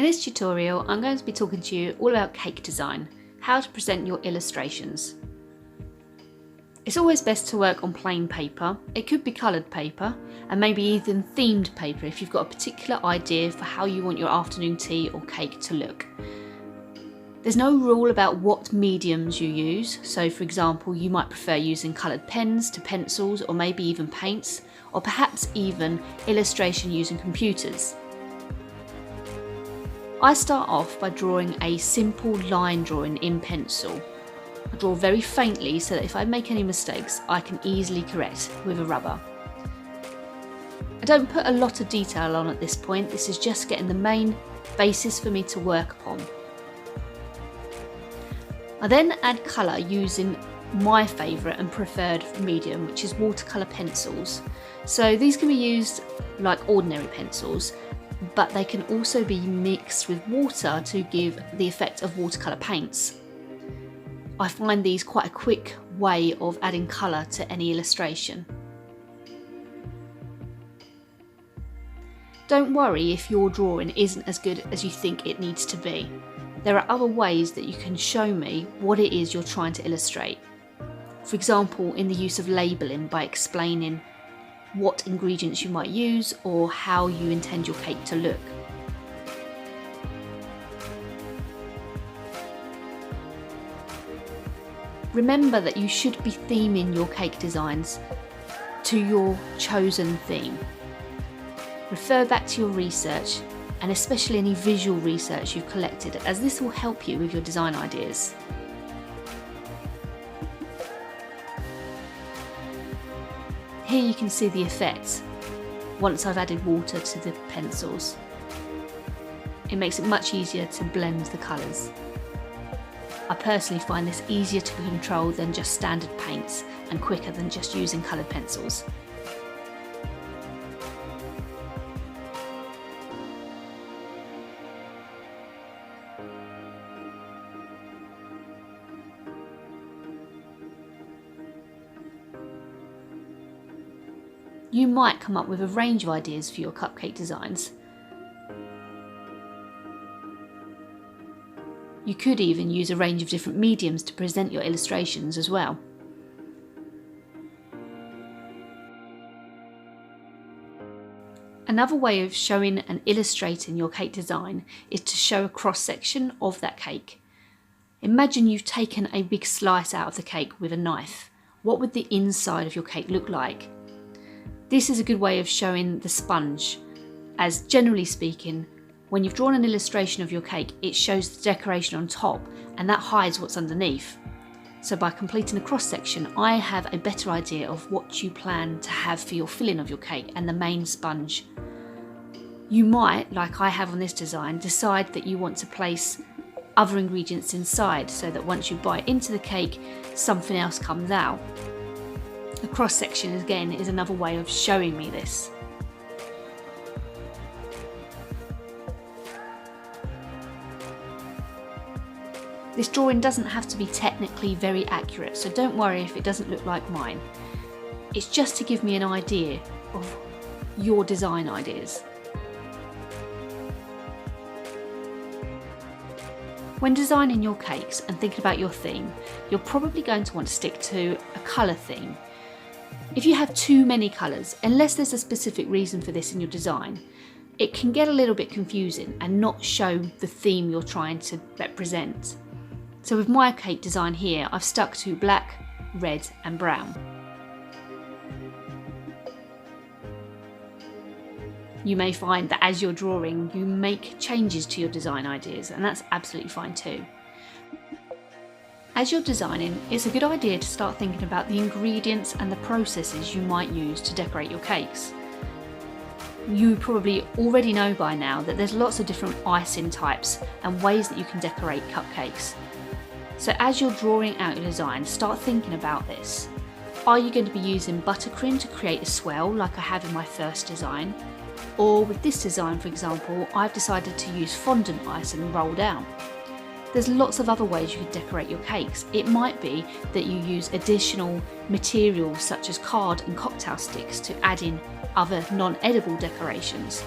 In this tutorial, I'm going to be talking to you all about cake design, how to present your illustrations. It's always best to work on plain paper. It could be coloured paper, and maybe even themed paper if you've got a particular idea for how you want your afternoon tea or cake to look. There's no rule about what mediums you use, so for example you might prefer using coloured pens to pencils, or maybe even paints, or perhaps even illustration using computers. I start off by drawing a simple line drawing in pencil. I draw very faintly so that if I make any mistakes I can easily correct with a rubber. I don't put a lot of detail on at this point, this is just getting the main basis for me to work upon. I then add colour using my favourite and preferred medium, which is watercolour pencils. So these can be used like ordinary pencils, but they can also be mixed with water to give the effect of watercolour paints. I find these quite a quick way of adding colour to any illustration. Don't worry if your drawing isn't as good as you think it needs to be. There are other ways that you can show me what it is you're trying to illustrate. For example, in the use of labelling, by explaining what ingredients you might use or how you intend your cake to look. Remember that you should be theming your cake designs to your chosen theme. Refer back to your research, and especially any visual research you've collected, as this will help you with your design ideas. Here you can see the effect once I've added water to the pencils. It makes it much easier to blend the colours. I personally find this easier to control than just standard paints, and quicker than just using coloured pencils. You might come up with a range of ideas for your cupcake designs. You could even use a range of different mediums to present your illustrations as well. Another way of showing and illustrating your cake design is to show a cross section of that cake. Imagine you've taken a big slice out of the cake with a knife. What would the inside of your cake look like? This is a good way of showing the sponge, as generally speaking, when you've drawn an illustration of your cake, it shows the decoration on top and that hides what's underneath. So by completing a cross section, I have a better idea of what you plan to have for your filling of your cake and the main sponge. You might, like I have on this design, decide that you want to place other ingredients inside so that once you bite into the cake, something else comes out. A cross section again is another way of showing me this. This drawing doesn't have to be technically very accurate, so don't worry if it doesn't look like mine. It's just to give me an idea of your design ideas. When designing your cakes and thinking about your theme, you're probably going to want to stick to a colour theme. If you have too many colours, unless there's a specific reason for this in your design, it can get a little bit confusing and not show the theme you're trying to represent. So with my cake design here, I've stuck to black, red and brown. You may find that as you're drawing, you make changes to your design ideas, and that's absolutely fine too. As you're designing, it's a good idea to start thinking about the ingredients and the processes you might use to decorate your cakes. You probably already know by now that there's lots of different icing types and ways that you can decorate cupcakes. So as you're drawing out your design, start thinking about this. Are you going to be using buttercream to create a swell like I have in my first design? Or with this design, for example, I've decided to use fondant ice and roll down. There's lots of other ways you could decorate your cakes. It might be that you use additional materials such as card and cocktail sticks to add in other non-edible decorations.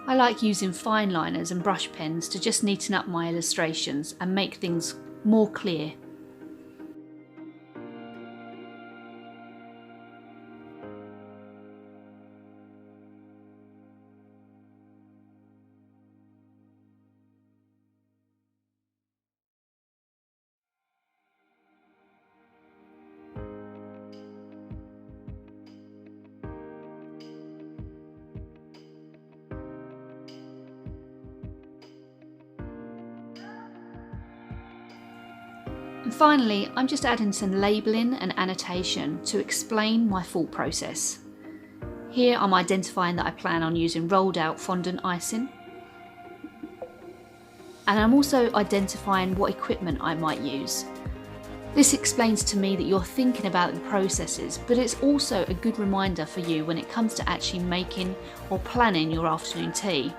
I like using fine liners and brush pens to just neaten up my illustrations and make things more clear. And finally, I'm just adding some labelling and annotation to explain my thought process. Here I'm identifying that I plan on using rolled out fondant icing. And I'm also identifying what equipment I might use. This explains to me that you're thinking about the processes, but it's also a good reminder for you when it comes to actually making or planning your afternoon tea.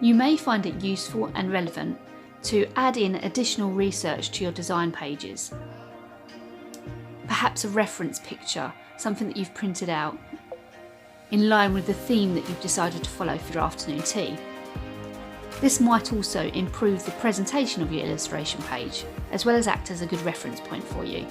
You may find it useful and relevant to add in additional research to your design pages. Perhaps a reference picture, something that you've printed out, in line with the theme that you've decided to follow for your afternoon tea. This might also improve the presentation of your illustration page, as well as act as a good reference point for you.